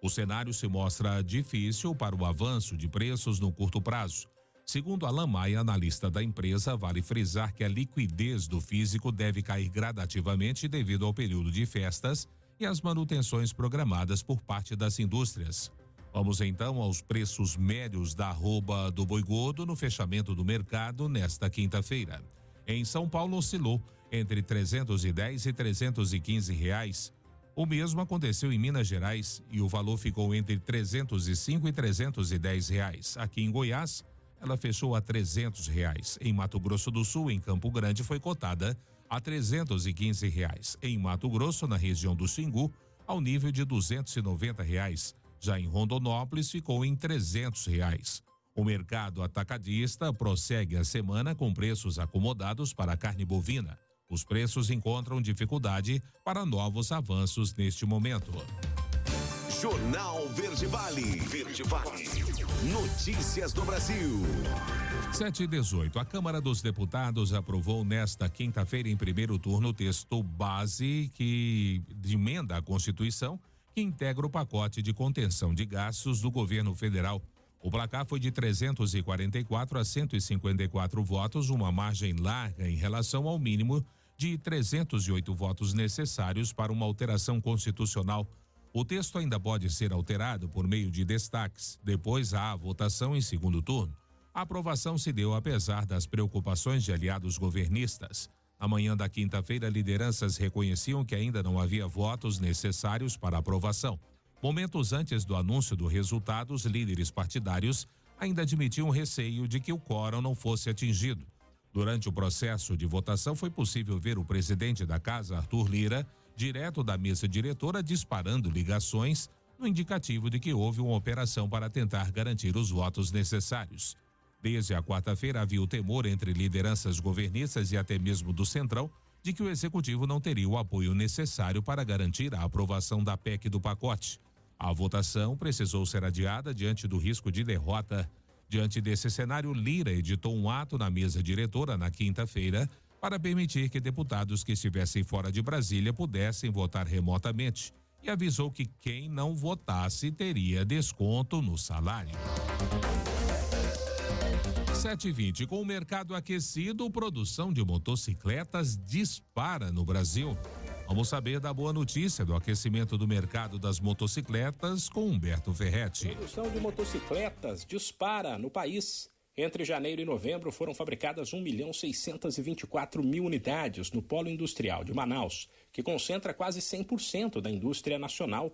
O cenário se mostra difícil para o avanço de preços no curto prazo. Segundo Alan Maia, analista da empresa, vale frisar que a liquidez do físico deve cair gradativamente devido ao período de festas e às manutenções programadas por parte das indústrias. Vamos então aos preços médios da arroba do boi gordo no fechamento do mercado nesta quinta-feira. Em São Paulo oscilou entre R$310 e R$315. O mesmo aconteceu em Minas Gerais e o valor ficou entre R$305 e R$310. Aqui em Goiás, ela fechou a R$300. Em Mato Grosso do Sul, em Campo Grande, foi cotada a R$315. Em Mato Grosso, na região do Xingu, ao nível de R$290. Já em Rondonópolis, ficou em R$300. O mercado atacadista prossegue a semana com preços acomodados para a carne bovina. Os preços encontram dificuldade para novos avanços neste momento. Jornal Verde Vale. Verde Vale. Notícias do Brasil. 7h18. A Câmara dos Deputados aprovou nesta quinta-feira, em primeiro turno, o texto base de emenda à Constituição que integra o pacote de contenção de gastos do governo federal. O placar foi de 344 a 154 votos, uma margem larga em relação ao mínimo de 308 votos necessários para uma alteração constitucional. O texto ainda pode ser alterado por meio de destaques. Depois há a votação em segundo turno. A aprovação se deu apesar das preocupações de aliados governistas. Na manhã da quinta-feira, lideranças reconheciam que ainda não havia votos necessários para aprovação. Momentos antes do anúncio do resultado, os líderes partidários ainda admitiam receio de que o quórum não fosse atingido. Durante o processo de votação, foi possível ver o presidente da casa, Arthur Lira, direto da mesa diretora, disparando ligações, no indicativo de que houve uma operação para tentar garantir os votos necessários. Desde a quarta-feira, havia o temor entre lideranças governistas e até mesmo do Centrão de que o executivo não teria o apoio necessário para garantir a aprovação da PEC do pacote. A votação precisou ser adiada diante do risco de derrota. Diante desse cenário, Lira editou um ato na mesa diretora na quinta-feira para permitir que deputados que estivessem fora de Brasília pudessem votar remotamente e avisou que quem não votasse teria desconto no salário. 7h20. Com o mercado aquecido, produção de motocicletas dispara no Brasil. Vamos saber da boa notícia do aquecimento do mercado das motocicletas com Humberto Ferretti. A produção de motocicletas dispara no país. Entre janeiro e novembro foram fabricadas 1.624.000 unidades no Polo Industrial de Manaus, que concentra quase 100% da indústria nacional.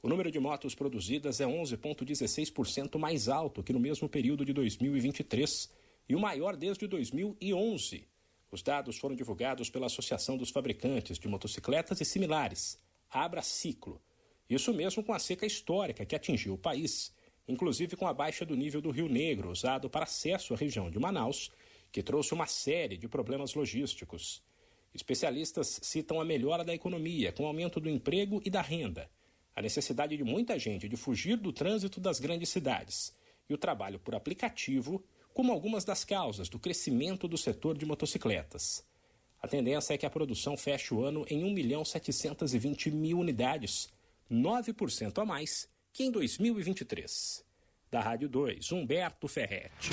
O número de motos produzidas é 11,16% mais alto que no mesmo período de 2023 e o maior desde 2011. Os dados foram divulgados pela Associação dos Fabricantes de Motocicletas e Similares, a Abraciclo. Isso mesmo com a seca histórica que atingiu o país, inclusive com a baixa do nível do Rio Negro, usado para acesso à região de Manaus, que trouxe uma série de problemas logísticos. Especialistas citam a melhora da economia, com o aumento do emprego e da renda, a necessidade de muita gente de fugir do trânsito das grandes cidades e o trabalho por aplicativo como algumas das causas do crescimento do setor de motocicletas. A tendência é que a produção feche o ano em 1.720.000 unidades, 9% a mais que em 2023. Da Rádio 2, Humberto Ferretti.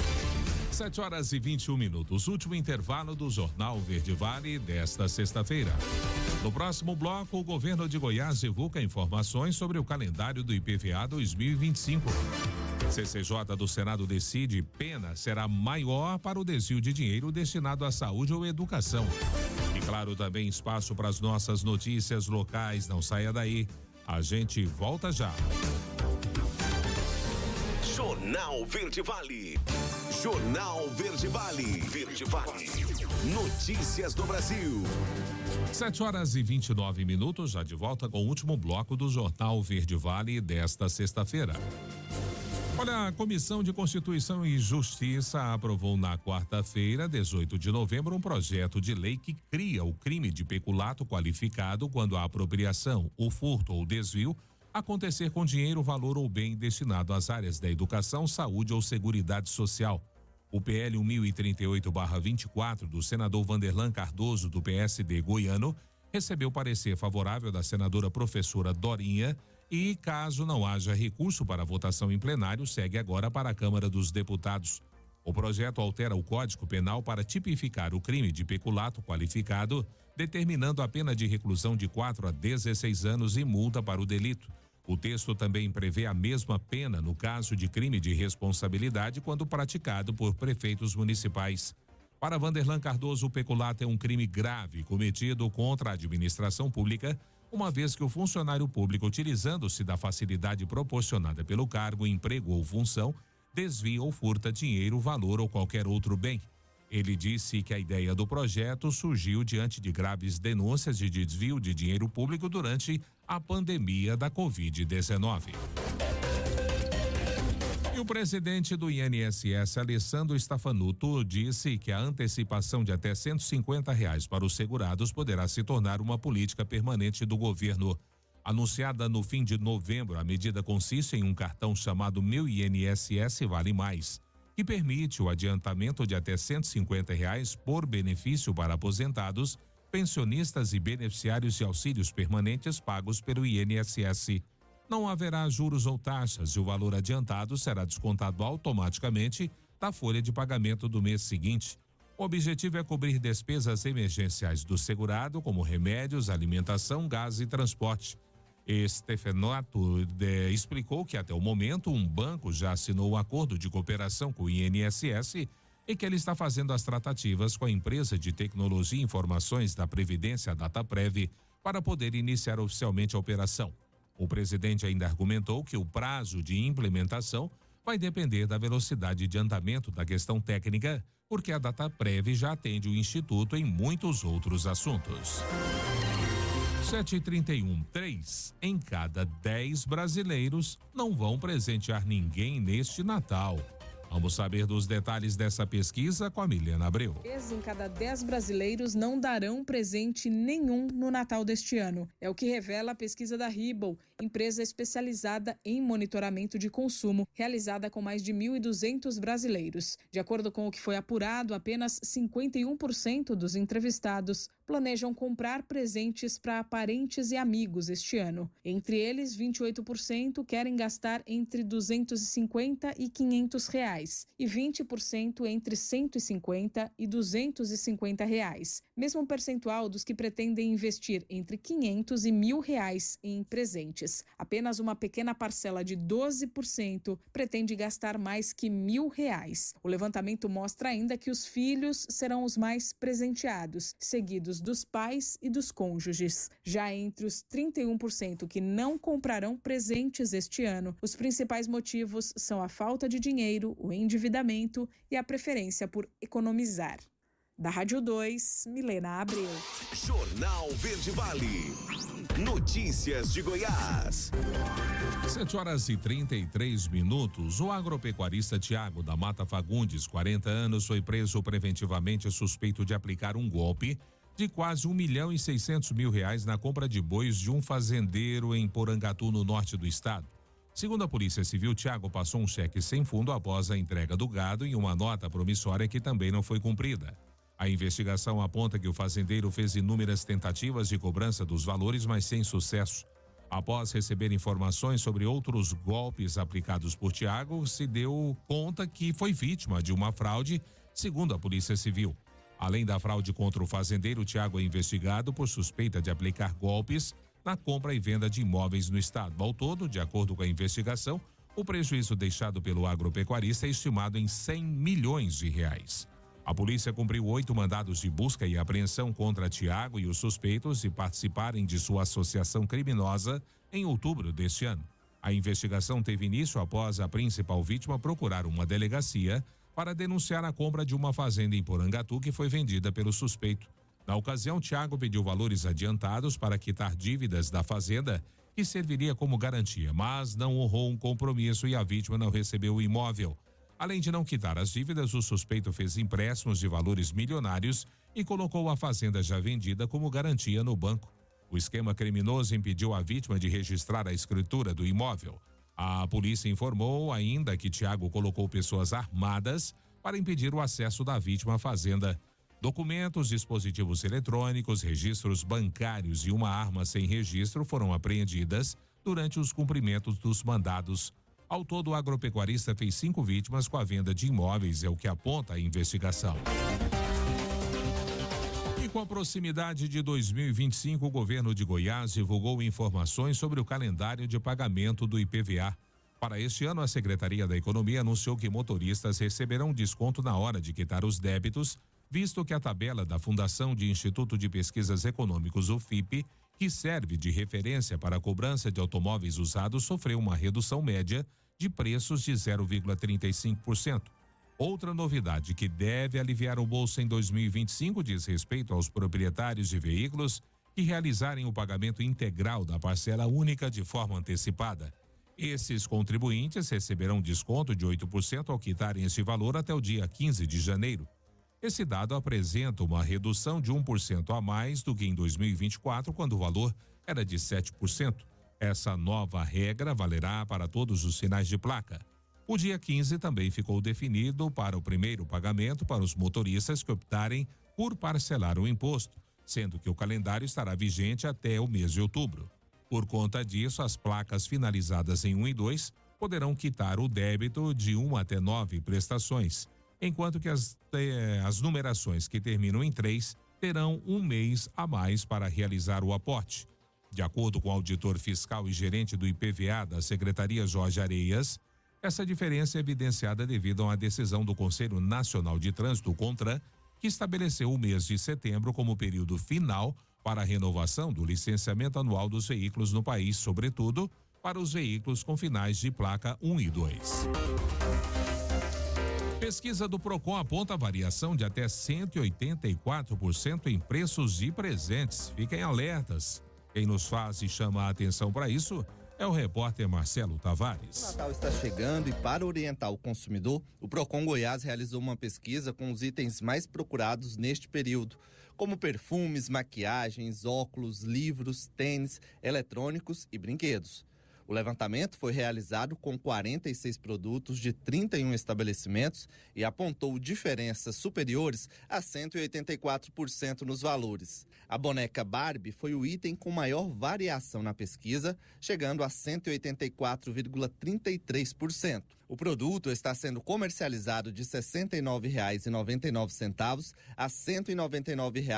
7h21, último intervalo do Jornal Verde Vale desta sexta-feira. No próximo bloco, o governo de Goiás divulga informações sobre o calendário do IPVA 2025. CCJ do Senado decide pena será maior para o desvio de dinheiro destinado à saúde ou educação. E claro, também espaço para as nossas notícias locais. Não saia daí. A gente volta já. Jornal Verde Vale. Jornal Verde Vale. Verde Vale. Notícias do Brasil. 7h29, já de volta com o último bloco do Jornal Verde Vale desta sexta-feira. Olha, a Comissão de Constituição e Justiça aprovou na quarta-feira, 18 de novembro, um projeto de lei que cria o crime de peculato qualificado quando a apropriação, o furto ou desvio acontecer com dinheiro, valor ou bem destinado às áreas da educação, saúde ou seguridade social. O PL 1038/24 do senador Vanderlan Cardoso, do PSD goiano, recebeu parecer favorável da senadora professora Dorinha e, caso não haja recurso para votação em plenário, segue agora para a Câmara dos Deputados. O projeto altera o Código Penal para tipificar o crime de peculato qualificado, determinando a pena de reclusão de 4 a 16 anos e multa para o delito. O texto também prevê a mesma pena no caso de crime de responsabilidade quando praticado por prefeitos municipais. Para Vanderlan Cardoso, o peculato é um crime grave cometido contra a administração pública, uma vez que o funcionário público, utilizando-se da facilidade proporcionada pelo cargo, emprego ou função, desvia ou furta dinheiro, valor ou qualquer outro bem. Ele disse que a ideia do projeto surgiu diante de graves denúncias de desvio de dinheiro público durante a pandemia da Covid-19. E o presidente do INSS, Alessandro Stefanuto, disse que a antecipação de até R$150 para os segurados poderá se tornar uma política permanente do governo. Anunciada no fim de novembro, a medida consiste em um cartão chamado Meu INSS Vale Mais, que permite o adiantamento de até R$150 por benefício para aposentados, pensionistas e beneficiários de auxílios permanentes pagos pelo INSS. Não haverá juros ou taxas e o valor adiantado será descontado automaticamente da folha de pagamento do mês seguinte. O objetivo é cobrir despesas emergenciais do segurado, como remédios, alimentação, gás e transporte. Stefanuto explicou que até o momento um banco já assinou um acordo de cooperação com o INSS e que ele está fazendo as tratativas com a empresa de tecnologia e informações da Previdência, a Dataprev, para poder iniciar oficialmente a operação. O presidente ainda argumentou que o prazo de implementação vai depender da velocidade de andamento da questão técnica, porque a Dataprev já atende o Instituto em muitos outros assuntos. 7h31, 3 em cada 10 brasileiros não vão presentear ninguém neste Natal. Vamos saber dos detalhes dessa pesquisa com a Milena Abreu. 3 em cada 10 brasileiros não darão presente nenhum no Natal deste ano. É o que revela a pesquisa da Ribble, empresa especializada em monitoramento de consumo, realizada com mais de 1.200 brasileiros. De acordo com o que foi apurado, apenas 51% dos entrevistados planejam comprar presentes para parentes e amigos este ano. Entre eles, 28% querem gastar entre R$250 e R$500 e 20% entre R$150 e R$250. Mesmo percentual dos que pretendem investir entre R$500 e R$1.000 em presentes. Apenas uma pequena parcela de 12% pretende gastar mais que R$1.000. O levantamento mostra ainda que os filhos serão os mais presenteados, seguidos filhos, dos pais e dos cônjuges. Já entre os 31% que não comprarão presentes este ano, os principais motivos são a falta de dinheiro, o endividamento e a preferência por economizar. Da Rádio 2, Milena Abreu. Jornal Verde Vale. Notícias de Goiás. 7h33. O agropecuarista Tiago da Mata Fagundes, 40 anos, foi preso preventivamente suspeito de aplicar um golpe de quase R$1.600.000 na compra de bois de um fazendeiro em Porangatu, no norte do estado. Segundo a Polícia Civil, Tiago passou um cheque sem fundo após a entrega do gado e uma nota promissória que também não foi cumprida. A investigação aponta que o fazendeiro fez inúmeras tentativas de cobrança dos valores, mas sem sucesso. Após receber informações sobre outros golpes aplicados por Tiago, se deu conta que foi vítima de uma fraude, segundo a Polícia Civil. Além da fraude contra o fazendeiro, Tiago é investigado por suspeita de aplicar golpes na compra e venda de imóveis no estado. Ao todo, de acordo com a investigação, o prejuízo deixado pelo agropecuarista é estimado em R$100 milhões. A polícia cumpriu 8 mandados de busca e apreensão contra Tiago e os suspeitos de participarem de sua associação criminosa em outubro deste ano. A investigação teve início após a principal vítima procurar uma delegacia para denunciar a compra de uma fazenda em Porangatu que foi vendida pelo suspeito. Na ocasião, Tiago pediu valores adiantados para quitar dívidas da fazenda, que serviria como garantia, mas não honrou um compromisso e a vítima não recebeu o imóvel. Além de não quitar as dívidas, o suspeito fez empréstimos de valores milionários e colocou a fazenda já vendida como garantia no banco. O esquema criminoso impediu a vítima de registrar a escritura do imóvel. A polícia informou ainda que Tiago colocou pessoas armadas para impedir o acesso da vítima à fazenda. Documentos, dispositivos eletrônicos, registros bancários e uma arma sem registro foram apreendidas durante os cumprimentos dos mandados. Ao todo, o agropecuarista fez 5 vítimas com a venda de imóveis, é o que aponta a investigação. E com a proximidade de 2025, o governo de Goiás divulgou informações sobre o calendário de pagamento do IPVA. Para este ano, a Secretaria da Economia anunciou que motoristas receberão desconto na hora de quitar os débitos, visto que a tabela da Fundação de Instituto de Pesquisas Econômicos, o FIPE, que serve de referência para a cobrança de automóveis usados, sofreu uma redução média de preços de 0,35%. Outra novidade que deve aliviar o bolso em 2025 diz respeito aos proprietários de veículos que realizarem o pagamento integral da parcela única de forma antecipada. Esses contribuintes receberão desconto de 8% ao quitarem esse valor até o dia 15 de janeiro. Esse dado apresenta uma redução de 1% a mais do que em 2024, quando o valor era de 7%. Essa nova regra valerá para todos os sinais de placa. O dia 15 também ficou definido para o primeiro pagamento para os motoristas que optarem por parcelar o imposto, sendo que o calendário estará vigente até o mês de outubro. Por conta disso, as placas finalizadas em 1 e 2 poderão quitar o débito de 1 até 9 prestações, enquanto que as numerações que terminam em 3 terão um mês a mais para realizar o aporte. De acordo com o auditor fiscal e gerente do IPVA da Secretaria, Jorge Areias, essa diferença é evidenciada devido a uma decisão do Conselho Nacional de Trânsito, CONTRAN, que estabeleceu o mês de setembro como período final para a renovação do licenciamento anual dos veículos no país, sobretudo para os veículos com finais de placa 1 e 2. Pesquisa do Procon aponta variação de até 184% em preços de presentes. Fiquem alertas. Quem nos faz e chama a atenção para isso é o repórter Marcelo Tavares. O Natal está chegando e, para orientar o consumidor, o Procon Goiás realizou uma pesquisa com os itens mais procurados neste período, como perfumes, maquiagens, óculos, livros, tênis, eletrônicos e brinquedos. O levantamento foi realizado com 46 produtos de 31 estabelecimentos e apontou diferenças superiores a 184% nos valores. A boneca Barbie foi o item com maior variação na pesquisa, chegando a 184,33%. O produto está sendo comercializado de R$ 69,99 a R$ 199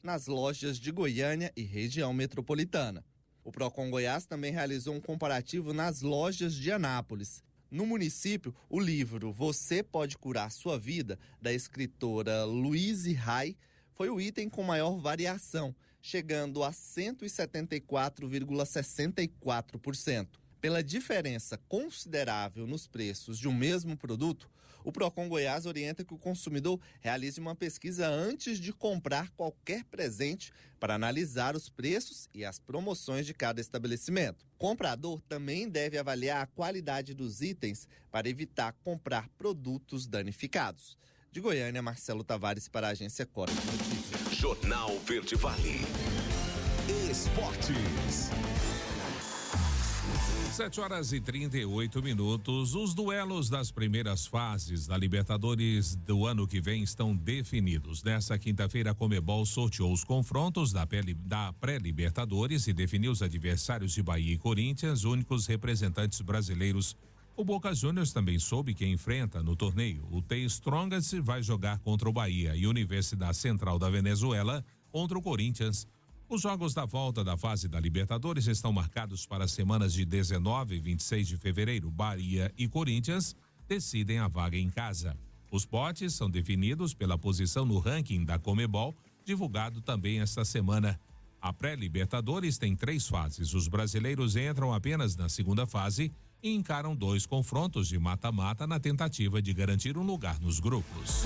nas lojas de Goiânia e região metropolitana. O Procon Goiás também realizou um comparativo nas lojas de Anápolis. No município, o livro Você Pode Curar Sua Vida, da escritora Louise Hay, foi o item com maior variação, chegando a 174,64%. Pela diferença considerável nos preços de um mesmo produto, o Procon Goiás orienta que o consumidor realize uma pesquisa antes de comprar qualquer presente para analisar os preços e as promoções de cada estabelecimento. O comprador também deve avaliar a qualidade dos itens para evitar comprar produtos danificados. De Goiânia, Marcelo Tavares para a Agência Cora de Notícias. Jornal Verde Vale. Esportes. 7h38. Os duelos das primeiras fases da Libertadores do ano que vem estão definidos. Nessa quinta-feira, a Conmebol sorteou os confrontos da pré-Libertadores e definiu os adversários de Bahia e Corinthians, únicos representantes brasileiros. O Boca Juniors também soube quem enfrenta no torneio. O The Strongest vai jogar contra o Bahia e a Universidade Central da Venezuela contra o Corinthians. Os jogos da volta da fase da Libertadores estão marcados para as semanas de 19 e 26 de fevereiro. Bahia e Corinthians decidem a vaga em casa. Os potes são definidos pela posição no ranking da Conmebol, divulgado também esta semana. A pré-Libertadores tem 3 fases. Os brasileiros entram apenas na segunda fase e encaram 2 confrontos de mata-mata na tentativa de garantir um lugar nos grupos.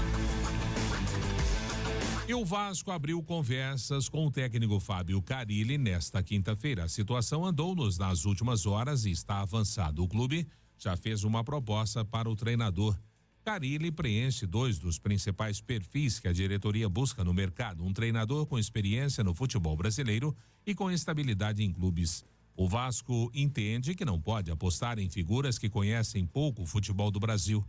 E o Vasco abriu conversas com o técnico Fábio Carille nesta quinta-feira. A situação andou-nos nas últimas horas e está avançado. O clube já fez uma proposta para o treinador. Carille preenche 2 dos principais perfis que a diretoria busca no mercado: um treinador com experiência no futebol brasileiro e com estabilidade em clubes. O Vasco entende que não pode apostar em figuras que conhecem pouco o futebol do Brasil.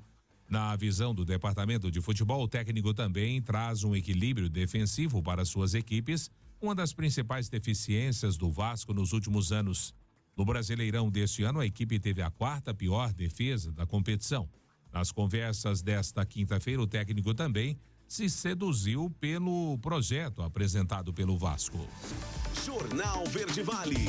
Na visão do departamento de futebol, o técnico também traz um equilíbrio defensivo para suas equipes, uma das principais deficiências do Vasco nos últimos anos. No Brasileirão deste ano, a equipe teve a 4ª pior defesa da competição. Nas conversas desta quinta-feira, o técnico também se seduziu pelo projeto apresentado pelo Vasco. Jornal Verde Vale.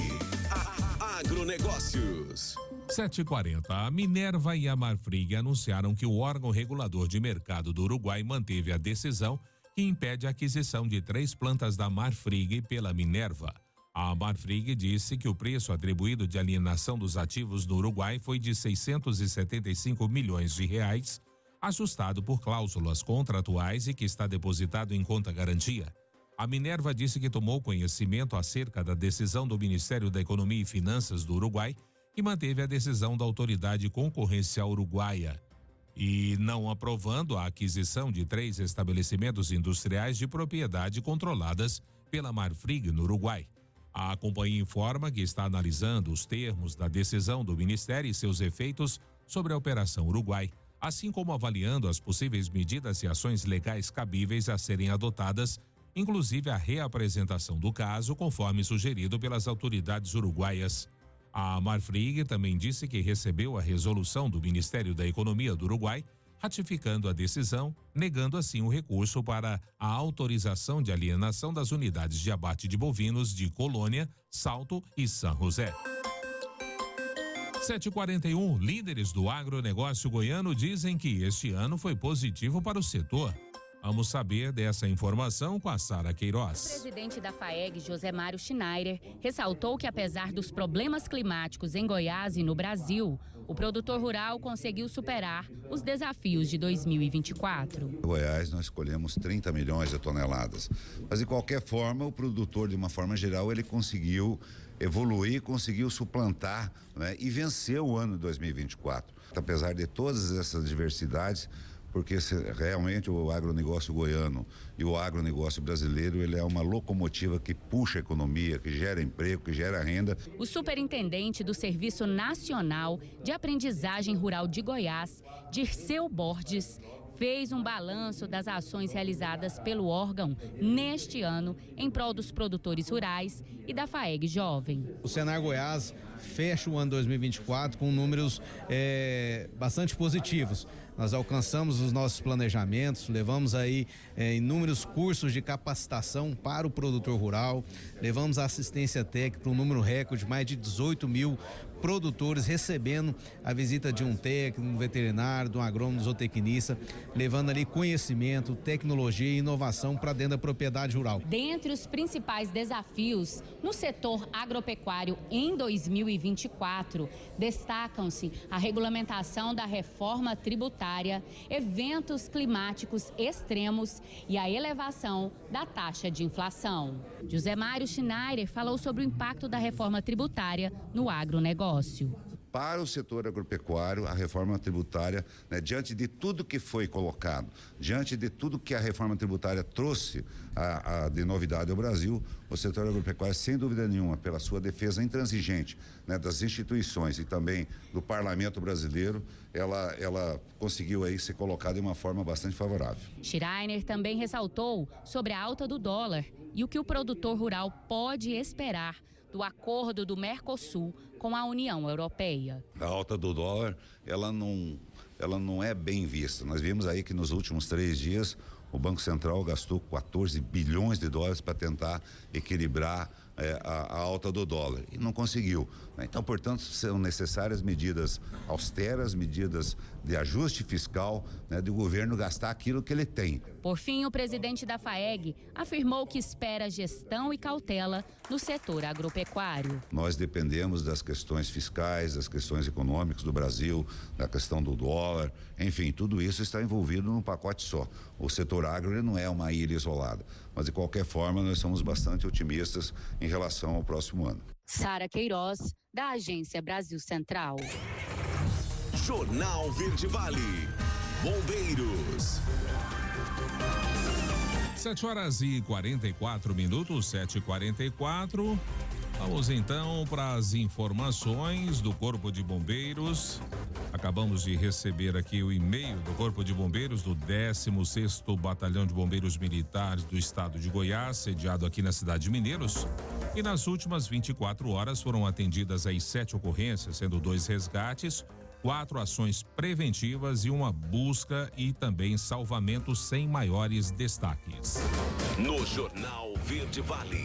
Agronegócios. 7h40. A Minerva e a Marfrig anunciaram que o órgão regulador de mercado do Uruguai manteve a decisão que impede a aquisição de 3 plantas da Marfrig pela Minerva. A Marfrig disse que o preço atribuído de alienação dos ativos no Uruguai foi de 675 milhões de reais, ajustado por cláusulas contratuais e que está depositado em conta garantia. A Minerva disse que tomou conhecimento acerca da decisão do Ministério da Economia e Finanças do Uruguai, que manteve a decisão da autoridade concorrencial uruguaia e não aprovando a aquisição de 3 estabelecimentos industriais de propriedade controladas pela Marfrig no Uruguai. A companhia informa que está analisando os termos da decisão do Ministério e seus efeitos sobre a operação Uruguai, assim como avaliando as possíveis medidas e ações legais cabíveis a serem adotadas, inclusive a reapresentação do caso, conforme sugerido pelas autoridades uruguaias. A Marfrig também disse que recebeu a resolução do Ministério da Economia do Uruguai, ratificando a decisão, negando assim o recurso para a autorização de alienação das unidades de abate de bovinos de Colônia, Salto e São José. 7h41. Líderes do agronegócio goiano dizem que este ano foi positivo para o setor. Vamos saber dessa informação com a Sara Queiroz. O presidente da FAEG, José Mário Schneider, ressaltou que apesar dos problemas climáticos em Goiás e no Brasil, o produtor rural conseguiu superar os desafios de 2024. Em Goiás nós colhemos 30 milhões de toneladas, mas de qualquer forma o produtor, de uma forma geral, ele conseguiu evoluir, conseguiu suplantar, né, e vencer o ano de 2024. Apesar de todas essas diversidades, porque realmente o agronegócio goiano e o agronegócio brasileiro, ele é uma locomotiva que puxa a economia, que gera emprego, que gera renda. O superintendente do Serviço Nacional de Aprendizagem Rural de Goiás, Dirceu Borges, fez um balanço das ações realizadas pelo órgão neste ano em prol dos produtores rurais e da FAEG Jovem. O Senar Goiás fecha o ano 2024 com números bastante positivos. Nós alcançamos os nossos planejamentos, levamos aí inúmeros cursos de capacitação para o produtor rural, levamos a assistência técnica para um número recorde, mais de 18 mil produtores recebendo a visita de um técnico, um veterinário, de um agrônomo, zootecnista, levando ali conhecimento, tecnologia e inovação para dentro da propriedade rural. Dentre os principais desafios no setor agropecuário em 2024, destacam-se a regulamentação da reforma tributária, eventos climáticos extremos e a elevação da taxa de inflação. José Mário Schneider falou sobre o impacto da reforma tributária no agronegócio. Para o setor agropecuário, a reforma tributária, diante de tudo que foi colocado, diante de tudo que a reforma tributária trouxe de novidade ao Brasil, o setor agropecuário, sem dúvida nenhuma, pela sua defesa intransigente das instituições e também do parlamento brasileiro, ela conseguiu aí ser colocada de uma forma bastante favorável. Schreiner também ressaltou sobre a alta do dólar e o que o produtor rural pode esperar do acordo do Mercosul com a União Europeia. A alta do dólar, ela não é bem vista. Nós vimos aí que nos últimos 3 dias o Banco Central gastou 14 bilhões de dólares para tentar equilibrar a alta do dólar e não conseguiu. Então, portanto, são necessárias medidas austeras, medidas de ajuste fiscal, do governo gastar aquilo que ele tem. Por fim, o presidente da FAEG afirmou que espera gestão e cautela no setor agropecuário. Nós dependemos das questões fiscais, das questões econômicas do Brasil, da questão do dólar, enfim, tudo isso está envolvido num pacote só. O setor agro ele não é uma ilha isolada, mas de qualquer forma nós somos bastante otimistas em relação ao próximo ano. Sara Queiroz, da Agência Brasil Central. Jornal Verde Vale. Bombeiros. 7h44, 7h44. Vamos então para as informações do Corpo de Bombeiros. Acabamos de receber aqui o e-mail do Corpo de Bombeiros do 16º Batalhão de Bombeiros Militares do Estado de Goiás, sediado aqui na cidade de Mineiros. E nas últimas 24 horas foram atendidas aí 7 ocorrências, sendo 2 resgates, 4 ações preventivas e uma busca e também salvamento sem maiores destaques. No Jornal Verde Vale.